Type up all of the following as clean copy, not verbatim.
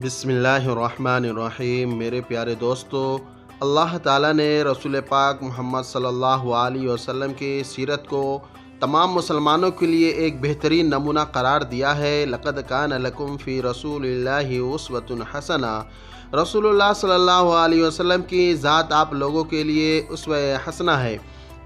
بسم اللہ الرحمن الرحیم۔ میرے پیارے دوستو، اللہ تعالیٰ نے رسول پاک محمد صلی اللہ علیہ وسلم کی سیرت کو تمام مسلمانوں کے لیے ایک بہترین نمونہ قرار دیا ہے۔ لقد کان لکم فی رسول اللہ اسوۃ حسنہ۔ رسول اللہ صلی اللہ علیہ وسلم کی ذات آپ لوگوں کے لیے اسوہ حسنہ ہے۔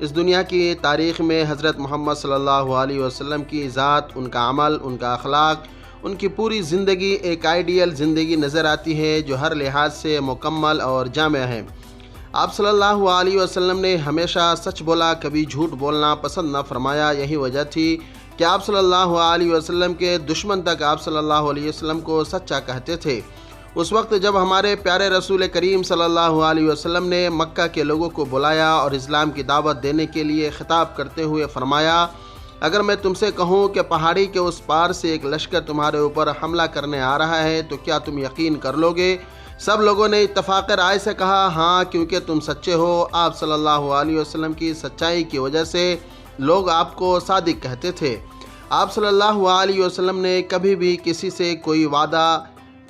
اس دنیا کی تاریخ میں حضرت محمد صلی اللہ علیہ وسلم کی ذات، ان کا عمل، ان کا اخلاق، ان کی پوری زندگی ایک آئیڈیل زندگی نظر آتی ہے جو ہر لحاظ سے مکمل اور جامع ہے۔ آپ صلی اللہ علیہ وسلم نے ہمیشہ سچ بولا، کبھی جھوٹ بولنا پسند نہ فرمایا۔ یہی وجہ تھی کہ آپ صلی اللہ علیہ وسلم کے دشمن تک آپ صلی اللہ علیہ وسلم کو سچا کہتے تھے۔ اس وقت جب ہمارے پیارے رسول کریم صلی اللہ علیہ وسلم نے مکہ کے لوگوں کو بلایا اور اسلام کی دعوت دینے کے لیے خطاب کرتے ہوئے فرمایا، اگر میں تم سے کہوں کہ پہاڑی کے اس پار سے ایک لشکر تمہارے اوپر حملہ کرنے آ رہا ہے تو کیا تم یقین کر لو گے؟ سب لوگوں نے اتفاق رائے سے کہا ہاں، کیونکہ تم سچے ہو۔ آپ صلی اللہ علیہ وسلم کی سچائی کی وجہ سے لوگ آپ کو صادق کہتے تھے۔ آپ صلی اللہ علیہ وسلم نے کبھی بھی کسی سے کوئی وعدہ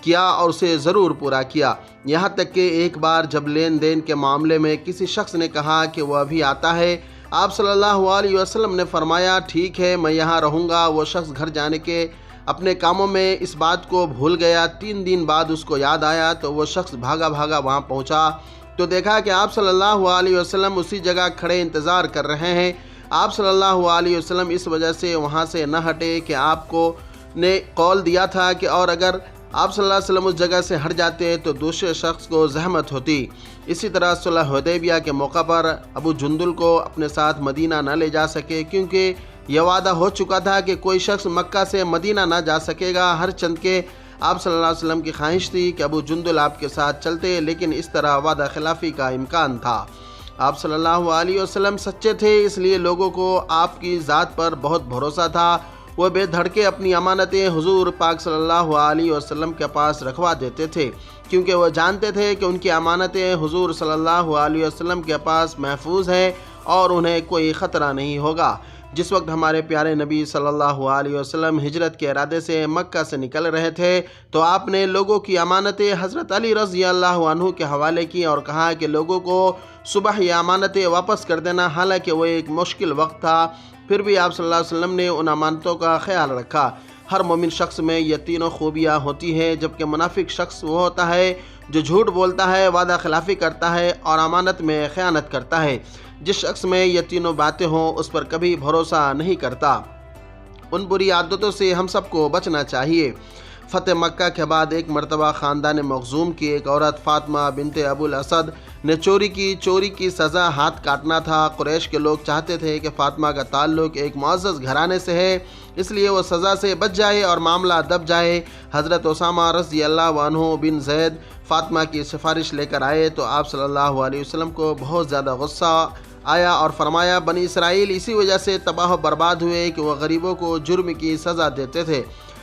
کیا اور اسے ضرور پورا کیا، یہاں تک کہ ایک بار جب لین دین کے معاملے میں کسی شخص نے کہا کہ وہ ابھی آتا ہے، آپ صلی اللہ علیہ وسلم نے فرمایا ٹھیک ہے، میں یہاں رہوں گا۔ وہ شخص گھر جانے کے اپنے کاموں میں اس بات کو بھول گیا۔ 3 دن بعد اس کو یاد آیا تو وہ شخص بھاگا وہاں پہنچا تو دیکھا کہ آپ صلی اللہ علیہ وسلم اسی جگہ کھڑے انتظار کر رہے ہیں۔ آپ صلی اللہ علیہ وسلم اس وجہ سے وہاں سے نہ ہٹے کہ آپ کو نے قول دیا تھا کہ اور اگر آپ صلی اللہ علیہ وسلم اس جگہ سے ہٹ جاتے تو دوسرے شخص کو زحمت ہوتی۔ اسی طرح صلح حدیبیہ کے موقع پر ابو جندل کو اپنے ساتھ مدینہ نہ لے جا سکے، کیونکہ یہ وعدہ ہو چکا تھا کہ کوئی شخص مکہ سے مدینہ نہ جا سکے گا۔ ہر چند کے آپ صلی اللہ علیہ وسلم کی خواہش تھی کہ ابو جندل آپ کے ساتھ چلتے، لیکن اس طرح وعدہ خلافی کا امکان تھا۔ آپ صلی اللہ علیہ وسلم سچے تھے، اس لیے لوگوں کو آپ کی ذات پر بہت بھروسہ تھا۔ وہ بے دھڑکے اپنی امانتیں حضور پاک صلی اللہ علیہ وسلم کے پاس رکھوا دیتے تھے، کیونکہ وہ جانتے تھے کہ ان کی امانتیں حضور صلی اللہ علیہ وسلم کے پاس محفوظ ہیں اور انہیں کوئی خطرہ نہیں ہوگا۔ جس وقت ہمارے پیارے نبی صلی اللہ علیہ وسلم ہجرت کے ارادے سے مکہ سے نکل رہے تھے تو آپ نے لوگوں کی امانتیں حضرت علی رضی اللہ عنہ کے حوالے کی اور کہا کہ لوگوں کو صبح یہ امانتیں واپس کر دینا۔ حالانکہ وہ ایک مشکل وقت تھا، پھر بھی آپ صلی اللہ علیہ وسلم نے ان امانتوں کا خیال رکھا۔ ہر مومن شخص میں یہ تینوں خوبیاں ہوتی ہیں، جبکہ منافق شخص وہ ہوتا ہے جو جھوٹ بولتا ہے، وعدہ خلافی کرتا ہے اور امانت میں خیانت کرتا ہے۔ جس شخص میں یہ تینوں باتیں ہوں اس پر کبھی بھروسہ نہیں کرتا۔ ان بری عادتوں سے ہم سب کو بچنا چاہیے۔ فتح مکہ کے بعد ایک مرتبہ خاندان مخزوم کی ایک عورت فاطمہ بنت ابو الاسد نے چوری کی سزا ہاتھ کاٹنا تھا۔ قریش کے لوگ چاہتے تھے کہ فاطمہ کا تعلق ایک معزز گھرانے سے ہے، اس لیے وہ سزا سے بچ جائے اور معاملہ دب جائے۔ حضرت اسامہ رضی اللہ عنہ بن زید فاطمہ کی سفارش لے کر آئے تو آپ صلی اللہ علیہ وسلم کو بہت زیادہ غصہ آیا اور فرمایا بنی اسرائیل اسی وجہ سے تباہ و برباد ہوئے کہ وہ غریبوں کو جرم کی سزا دیتے تھے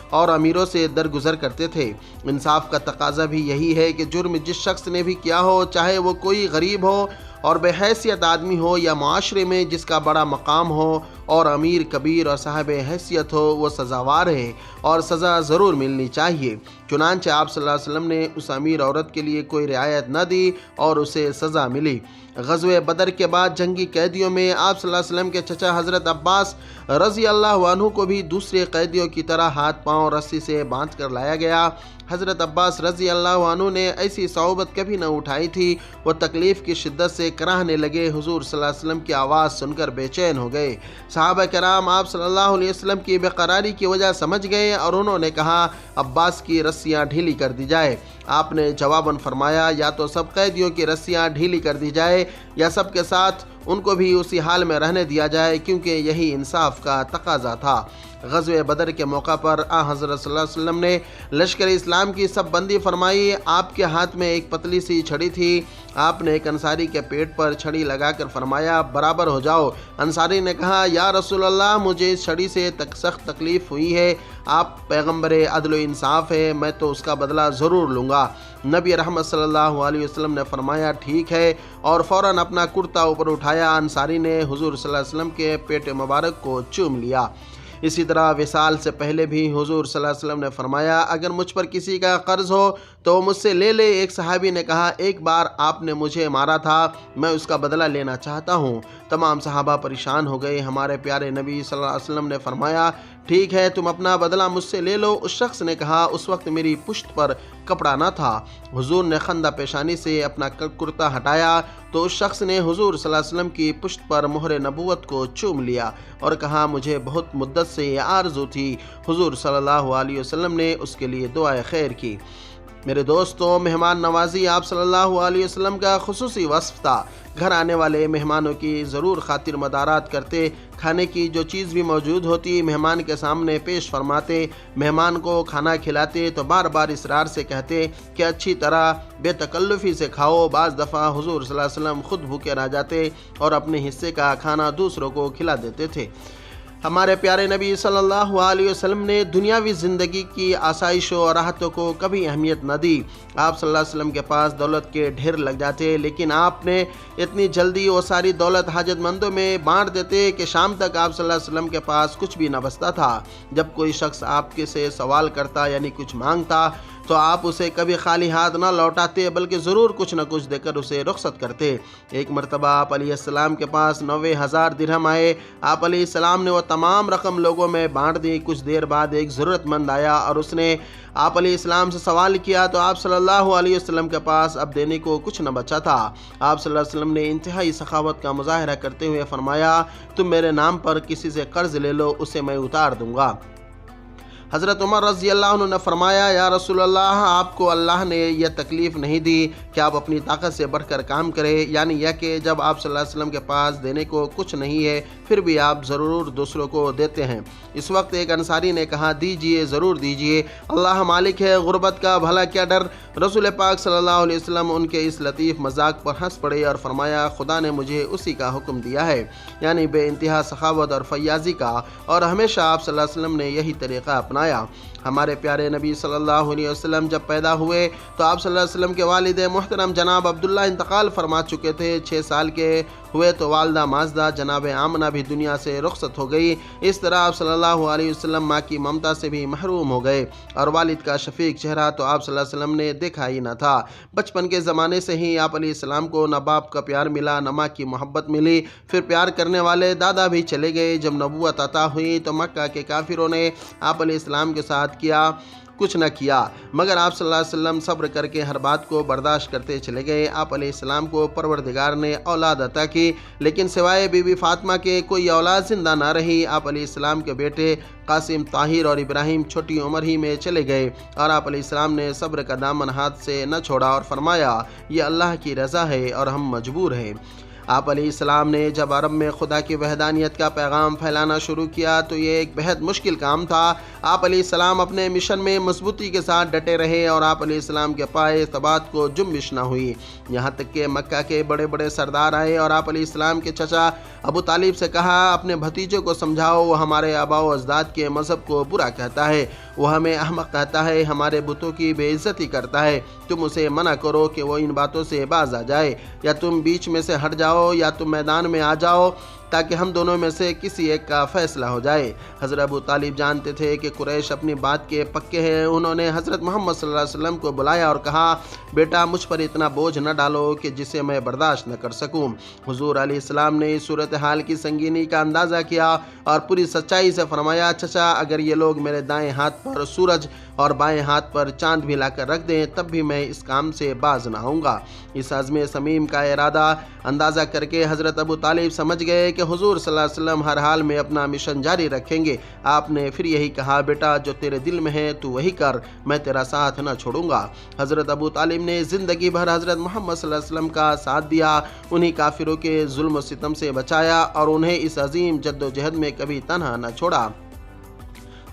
اور امیروں سے درگزر کرتے تھے۔ انصاف کا تقاضا بھی یہی ہے کہ جرم جس شخص نے بھی کیا ہو، چاہے وہ کوئی غریب ہو اور بے حیثیت آدمی ہو یا معاشرے میں جس کا بڑا مقام ہو اور امیر کبیر اور صاحب حیثیت ہو، وہ سزاوار ہے اور سزا ضرور ملنی چاہیے۔ چنانچہ آپ صلی اللہ علیہ وسلم نے اس امیر عورت کے لیے کوئی رعایت نہ دی اور اسے سزا ملی۔ غزوہ بدر کے بعد جنگی قیدیوں میں آپ صلی اللہ علیہ وسلم کے چچا حضرت عباس رضی اللہ عنہ کو بھی دوسرے قیدیوں کی طرح ہاتھ پاؤں رسی سے باندھ کر لایا گیا۔ حضرت عباس رضی اللہ عنہ نے ایسی صعوبت کبھی نہ اٹھائی تھی۔ وہ تکلیف کی شدت سے کراہنے لگے۔ حضور صلی اللہ علیہ وسلم کی آواز سن کر بے چین ہو گئے۔ صحابہ کرام آپ صلی اللہ علیہ وسلم کی بے قراری کی وجہ سمجھ گئے اور انہوں نے کہا عباس کی رسیاں ڈھیلی کر دی جائے۔ آپ نے جواباً فرمایا یا تو سب قیدیوں کی رسیاں ڈھیلی کر دی جائے یا سب کے ساتھ ان کو بھی اسی حال میں رہنے دیا جائے، کیونکہ یہی انصاف کا تقاضا تھا۔ غزوہ بدر کے موقع پر حضرت صلی اللہ علیہ وسلم نے لشکر اسلام کی سب بندی فرمائی۔ آپ کے ہاتھ میں ایک پتلی سی چھڑی تھی۔ آپ نے ایک انصاری کے پیٹ پر چھڑی لگا کر فرمایا برابر ہو جاؤ۔ انصاری نے کہا یا رسول اللہ، مجھے اس چھڑی سے سخت تکلیف ہوئی ہے، آپ پیغمبر عدل و انصاف ہے، میں تو اس کا بدلہ ضرور لوں گا۔ نبی رحمت صلی اللہ علیہ وسلم نے فرمایا ٹھیک ہے، اور فوراً اپنا کرتا اوپر اٹھایا۔ انصاری نے حضور صلی اللہ علیہ وسلم کے پیٹ مبارک کو چوم لیا۔ اسی طرح وصال سے پہلے بھی حضور صلی اللہ علیہ وسلم نے فرمایا اگر مجھ پر کسی کا قرض ہو تو وہ مجھ سے لے لے۔ ایک صحابی نے کہا ایک بار آپ نے مجھے مارا تھا، میں اس کا بدلہ لینا چاہتا ہوں۔ تمام صحابہ پریشان ہو گئے۔ ہمارے پیارے نبی صلی اللہ علیہ وسلم نے فرمایا ٹھیک ہے تم اپنا بدلہ مجھ سے لے لو۔ اس شخص نے کہا اس وقت میری پشت پر کپڑا نہ تھا۔ حضور نے خندہ پیشانی سے اپنا کرتا ہٹایا تو اس شخص نے حضور صلی اللہ علیہ وسلم کی پشت پر مہر نبوت کو چوم لیا اور کہا مجھے بہت مدت سے یہ آرزو تھی۔ حضور صلی اللہ علیہ وسلم نے اس کے لیے دعائے خیر کی۔ میرے دوستوں، مہمان نوازی آپ صلی اللہ علیہ وسلم کا خصوصی وصف تھا۔ گھر آنے والے مہمانوں کی ضرور خاطر مدارات کرتے، کھانے کی جو چیز بھی موجود ہوتی مہمان کے سامنے پیش فرماتے، مہمان کو کھانا کھلاتے تو بار بار اصرار سے کہتے کہ اچھی طرح بے تکلفی سے کھاؤ۔ بعض دفعہ حضور صلی اللہ علیہ وسلم خود بھوکے رہ جاتے اور اپنے حصے کا کھانا دوسروں کو کھلا دیتے تھے۔ ہمارے پیارے نبی صلی اللہ علیہ وسلم نے دنیاوی زندگی کی آسائشوں اور راحتوں کو کبھی اہمیت نہ دی۔ آپ صلی اللہ علیہ وسلم کے پاس دولت کے ڈھیر لگ جاتے لیکن آپ نے اتنی جلدی وہ ساری دولت حاجت مندوں میں بانٹ دیتے کہ شام تک آپ صلی اللہ علیہ وسلم کے پاس کچھ بھی نہ بچتا تھا۔ جب کوئی شخص آپ کے سے سوال کرتا یعنی کچھ مانگتا تو آپ اسے کبھی خالی ہاتھ نہ لوٹاتے بلکہ ضرور کچھ نہ کچھ دے کر اسے رخصت کرتے۔ ایک مرتبہ آپ علیہ السلام کے پاس 90,000 درہم آئے۔ آپ علیہ السلام نے وہ تمام رقم لوگوں میں بانٹ دی۔ کچھ دیر بعد ایک ضرورت مند آیا اور اس نے آپ علیہ السلام سے سوال کیا تو آپ صلی اللہ علیہ وسلم کے پاس اب دینے کو کچھ نہ بچا تھا۔ آپ صلی اللہ علیہ وسلم نے انتہائی سخاوت کا مظاہرہ کرتے ہوئے فرمایا تم میرے نام پر کسی سے قرض لے لو، اسے میں اتار دوں گا۔ حضرت عمر رضی اللہ عنہ نے فرمایا یا رسول اللہ آپ کو اللہ نے یہ تکلیف نہیں دی کہ آپ اپنی طاقت سے بڑھ کر کام کریں، یعنی یہ کہ جب آپ صلی اللہ علیہ وسلم کے پاس دینے کو کچھ نہیں ہے پھر بھی آپ ضرور دوسروں کو دیتے ہیں۔ اس وقت ایک انصاری نے کہا دیجئے، ضرور دیجئے، اللہ مالک ہے، غربت کا بھلا کیا ڈر۔ رسول پاک صلی اللہ علیہ وسلم ان کے اس لطیف مذاق پر ہنس پڑے اور فرمایا خدا نے مجھے اسی کا حکم دیا ہے، یعنی بے انتہا سخاوت اور فیاضی کا، اور ہمیشہ آپ صلی اللہ علیہ وسلم نے یہی طریقہ اپنایا۔ ہمارے پیارے نبی صلی اللہ علیہ وسلم جب پیدا ہوئے تو آپ صلی اللہ علیہ وسلم کے والد محترم جناب عبداللہ انتقال فرما چکے تھے۔ 6 سال کے ہوئے تو والدہ ماجدہ جناب آمنہ بھی دنیا سے رخصت ہو گئی۔ اس طرح آپ صلی اللہ علیہ وسلم ماں کی ممتا سے بھی محروم ہو گئے اور والد کا شفیق چہرہ تو آپ صلی اللہ علیہ وسلم نے دیکھا ہی نہ تھا۔ بچپن کے زمانے سے ہی آپ علیہ السلام کو نہ باپ کا پیار ملا نہ ماں کی محبت ملی۔ پھر پیار کرنے والے دادا بھی چلے گئے۔ جب نبوت عطا ہوئی تو مکہ کے کافروں نے آپ علیہ السلام کے ساتھ کچھ نہ کیا، مگر آپ صلی اللہ علیہ وسلم صبر کر کے ہر بات کو برداشت کرتے چلے گئے۔ آپ علیہ السلام کو پروردگار نے اولاد عطا کی لیکن سوائے بی بی فاطمہ کے کوئی اولاد زندہ نہ رہی۔ آپ علیہ السلام کے بیٹے قاسم، طاہر اور ابراہیم چھوٹی عمر ہی میں چلے گئے اور آپ علیہ السلام نے صبر کا دامن ہاتھ سے نہ چھوڑا اور فرمایا یہ اللہ کی رضا ہے اور ہم مجبور ہیں۔ آپ علیہ السلام نے جب عرب میں خدا کی وحدانیت کا پیغام پھیلانا شروع کیا تو یہ ایک بہت مشکل کام تھا۔ آپ علیہ السلام اپنے مشن میں مضبوطی کے ساتھ ڈٹے رہے اور آپ علیہ السلام کے پائے ثبات کو جنبش نہ ہوئی، یہاں تک کہ مکہ کے بڑے بڑے سردار آئے اور آپ علیہ السلام کے چچا ابو طالب سے کہا اپنے بھتیجوں کو سمجھاؤ، وہ ہمارے آباء و اجداد کے مذہب کو برا کہتا ہے، وہ ہمیں احمق کہتا ہے، ہمارے بتوں کی بے عزتی کرتا ہے، تم اسے منع کرو کہ وہ ان باتوں سے باز آ جائے، یا تم بیچ میں سے ہٹ جاؤ یا تم میدان میں آ جاؤ تاکہ ہم دونوں میں سے کسی ایک کا فیصلہ ہو جائے۔ حضرت ابو طالب جانتے تھے کہ قریش اپنی بات کے پکے ہیں۔ انہوں نے حضرت محمد صلی اللہ علیہ وسلم کو بلایا اور کہا بیٹا مجھ پر اتنا بوجھ نہ ڈالو کہ جسے میں برداشت نہ کر سکوں۔ حضور علیہ السلام نے صورتحال کی سنگینی کا اندازہ کیا اور پوری سچائی سے فرمایا چچا اگر یہ لوگ میرے دائیں ہاتھ پر سورج اور بائیں ہاتھ پر چاند بھی لا کر رکھ دیں تب بھی میں اس کام سے باز نہ آؤں گا۔ اس عزم صمیم کا ارادہ اندازہ کر کے حضرت ابو طالب سمجھ گئے کہ حضور صلی اللہ علیہ وسلم ہر حال میں اپنا مشن جاری رکھیں گے۔ آپ نے پھر یہی کہا بیٹا جو تیرے دل میں ہے تو وہی کر، میں تیرا ساتھ نہ چھوڑوں گا۔ حضرت ابو طالب نے زندگی بھر حضرت محمد صلی اللہ علیہ وسلم کا ساتھ دیا، انہی کافروں کے ظلم و ستم سے بچایا اور انہیں اس عظیم جد و جہد میں کبھی تنہا نہ چھوڑا۔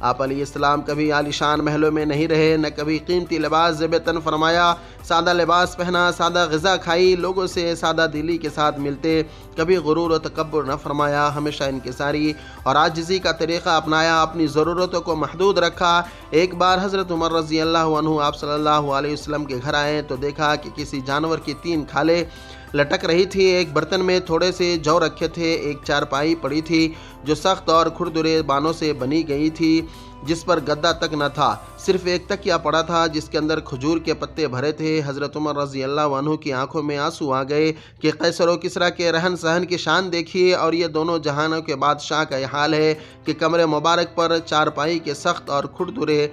آپ علیہ السلام کبھی عالیشان محلوں میں نہیں رہے، نہ کبھی قیمتی لباس زیب تن فرمایا، سادہ لباس پہنا، سادہ غذا کھائی، لوگوں سے سادہ دلی کے ساتھ ملتے، کبھی غرور و تکبر نہ فرمایا، ہمیشہ انکساری اور عاجزی کا طریقہ اپنایا، اپنی ضرورتوں کو محدود رکھا، ایک بار حضرت عمر رضی اللہ عنہ آپ صلی اللہ علیہ وسلم کے گھر آئے تو دیکھا کہ کسی جانور کی 3 کھالیں لٹک رہی تھی۔ ایک برتن میں تھوڑے سے جو رکھے تھے، ایک چارپائی پڑی تھی جو سخت اور کھردرے بانوں سے بنی گئی تھی، جس پر گدا تک نہ تھا، صرف ایک تکیہ پڑا تھا جس کے اندر کھجور کے پتے بھرے تھے۔ حضرت عمر رضی اللہ عنہ کی آنکھوں میں آنسو آ گئے کہ قیصر و کسریٰ کے رہن سہن کی شان دیکھیے، اور یہ دونوں جہانوں کے بادشاہ کا یہ حال ہے کہ کمر مبارک پر چارپائی کے سخت اور کھردرے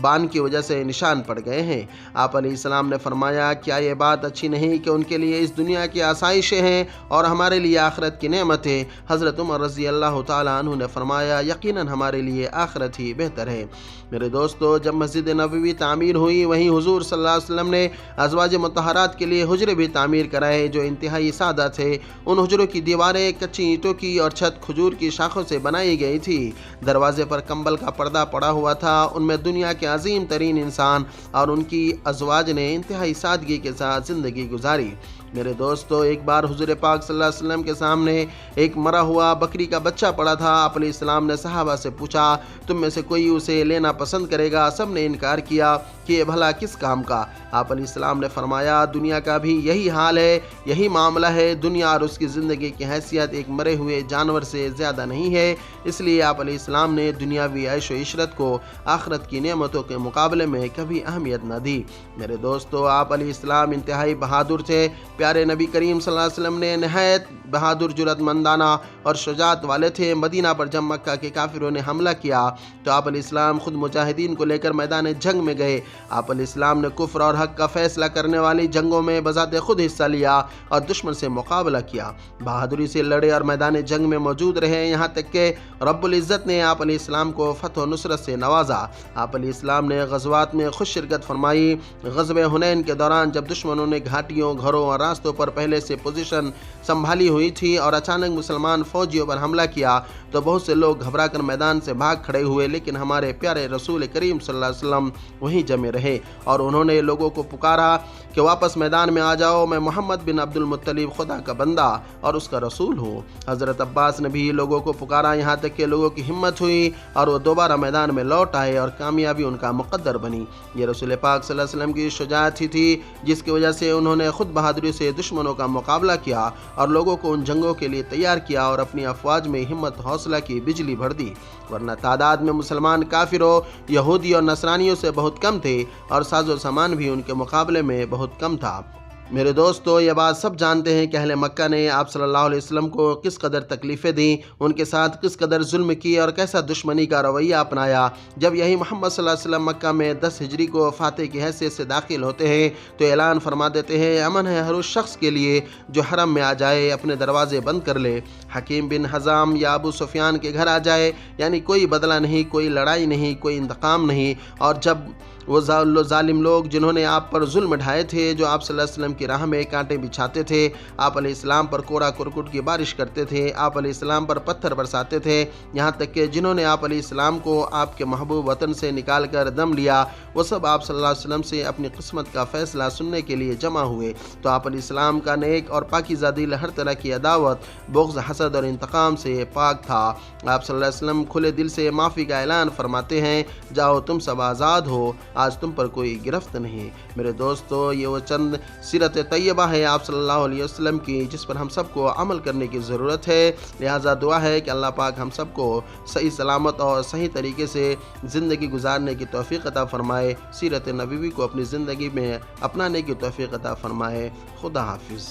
بان کی وجہ سے نشان پڑ گئے ہیں۔ آپ علیہ السلام نے فرمایا، کیا یہ بات اچھی نہیں کہ ان کے لیے اس دنیا کی آسائشیں ہیں اور ہمارے لیے آخرت کی نعمت ہے؟ حضرت عمر رضی اللہ تعالیٰ عنہ نے فرمایا، یقیناً ہمارے لیے آخرت ہی بہتر ہے۔ میرے دوستو، جب مسجد نبوی تعمیر ہوئی، وہیں حضور صلی اللہ علیہ وسلم نے ازواج مطہرات کے لیے حجرے بھی تعمیر کرائے جو انتہائی سادہ تھے۔ ان حجروں کی دیواریں کچی اینٹوں کی اور چھت کھجور کی شاخوں سے بنائی گئی تھی۔ دروازے پر کمبل کا پردہ پڑا ہوا تھا۔ ان میں دنیا کے عظیم ترین انسان اور ان کی ازواج نے انتہائی سادگی کے ساتھ زندگی گزاری۔ میرے دوستو، ایک بار حضور پاک صلی اللہ علیہ وسلم کے سامنے ایک مرا ہوا بکری کا بچہ پڑا تھا۔ آپ علیہ السلام نے صحابہ سے پوچھا، تم میں سے کوئی اسے لینا پسند کرے گا؟ سب نے انکار کیا کہ یہ بھلا کس کام کا؟ آپ علیہ السلام نے فرمایا، دنیا کا بھی یہی حال ہے، یہی معاملہ ہے۔ دنیا اور اس کی زندگی کی حیثیت ایک مرے ہوئے جانور سے زیادہ نہیں ہے۔ اس لیے آپ علیہ السلام نے دنیاوی عیش و عشرت کو آخرت کی نعمتوں کے مقابلے میں کبھی اہمیت نہ دی۔ میرے دوستو، آپ علیہ السلام انتہائی بہادر تھے۔ پیارے نبی کریم صلی اللہ علیہ وسلم نے نہایت بہادر، جرأت مندانہ اور شجاعت والے تھے۔ مدینہ پر جب مکہ کے کافروں نے حملہ کیا تو آپ علیہ السلام خود مجاہدین کو لے کر میدان جنگ میں گئے۔ آپ علیہ السلام نے کفر اور حق کا فیصلہ کرنے والی جنگوں میں بذات خود حصہ لیا اور دشمن سے مقابلہ کیا، بہادری سے لڑے اور میدان جنگ میں موجود رہے، یہاں تک کہ رب العزت نے آپ علیہ السلام کو فتح و نصرت سے نوازا۔ آپ علیہ السلام نے غزوات میں خود شرکت فرمائی۔ غزوہ حنین کے دوران جب دشمنوں نے گھاٹیوں، گھروں اور راستوں پر پہلے سے پوزیشن سنبھالی ہوئی تھی اور اچانک مسلمان فوجیوں پر حملہ کیا تو بہت سے لوگ گھبرا کر میدان سے بھاگ کھڑے ہوئے، لیکن ہمارے پیارے رسول کریم صلی اللہ علیہ وسلم وہیں جمے رہے اور انہوں نے لوگوں کو پکارا کہ واپس میدان میں آ جاؤ، میں محمد بن عبد المطلب خدا کا بندہ اور اس کا رسول ہوں۔ حضرت عباس نے بھی لوگوں کو پکارا، یہاں تک کہ لوگوں کی ہمت ہوئی اور وہ دوبارہ میدان میں لوٹ آئے اور کامیابی ان کا مقدر بنی۔ یہ رسول پاک صلی اللہ علیہ وسلم کی شجاعت ہی تھی جس کی وجہ سے انہوں نے خود بہادری سے دشمنوں کا مقابلہ کیا اور لوگوں کو ان جنگوں کے لیے تیار کیا اور اپنی افواج میں ہمت حوصلہ کی بجلی بھر دی، ورنہ تعداد میں مسلمان کافروں، یہودی اور نصرانیوں سے بہت کم تھے اور ساز و سامان بھی ان کے مقابلے میں بہت کم تھا۔ میرے دوستو، یہ بات سب جانتے ہیں کہ اہل مکہ نے آپ صلی اللہ علیہ وسلم کو کس قدر تکلیفیں دیں، ان کے ساتھ کس قدر ظلم کی اور کیسا دشمنی کا رویہ اپنایا۔ جب یہی محمد صلی اللہ علیہ وسلم مکہ میں 10 ہجری کو فاتح کی حیثیت سے داخل ہوتے ہیں تو اعلان فرما دیتے ہیں، امن ہے ہر اس شخص کے لیے جو حرم میں آ جائے، اپنے دروازے بند کر لے، حکیم بن حزام یا ابو سفیان کے گھر آ جائے، یعنی کوئی بدلہ نہیں، کوئی لڑائی نہیں، کوئی انتقام نہیں۔ اور جب وہ ظالم لوگ جنہوں نے آپ پر ظلم ڈھائے تھے، جو آپ صلی اللہ علیہ وسلم کی راہ میں کانٹے بچھاتے تھے، آپ علیہ السلام پر کوڑا کرکٹ کی بارش کرتے تھے، آپ علیہ السلام پر پتھر برساتے تھے، یہاں تک کہ جنہوں نے آپ علیہ السلام کو آپ کے محبوب وطن سے نکال کر دم لیا، وہ سب آپ صلی اللہ علیہ وسلم سے اپنی قسمت کا فیصلہ سننے کے لیے جمع ہوئے۔ تو آپ علیہ السلام کا نیک اور پاکیزہ دل ہر طرح کی عداوت، بغض، حسد اور انتقام سے پاک تھا۔ آپ صلی اللہ علیہ وسلم کھلے دل سے معافی کا اعلان فرماتے ہیں، جاؤ تم سب آزاد ہو، آج تم پر کوئی گرفت نہیں۔ میرے دوستو، یہ وہ چند سیرت طیبہ ہے آپ صلی اللہ علیہ وسلم کی جس پر ہم سب کو عمل کرنے کی ضرورت ہے۔ لہٰذا دعا ہے کہ اللہ پاک ہم سب کو صحیح سلامت اور صحیح طریقے سے زندگی گزارنے کی توفیق عطا فرمائے، سیرت نبوی کو اپنی زندگی میں اپنانے کی توفیق عطا فرمائے۔ خدا حافظ۔